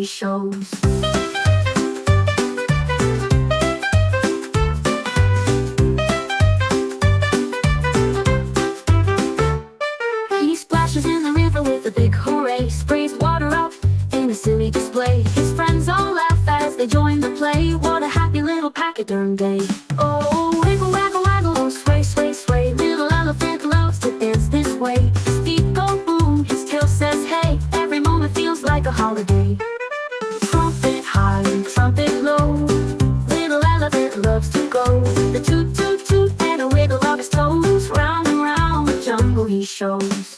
shows. He splashes in the river with a big hooray, sprays water up in a silly display. His friends all laugh as they join the play. What a happy little pachyderm day. Oh, wiggle, waggle, waggle, sway, sway, sway. Little elephant loves to dance this way. His feet go boom, his tail says hey. Every moment feels like a holiday. Trumpet high, trumpet low, little elephant loves to go. The toot, toot, toot, and a wiggle of his toes. Round and round the jungle he shows.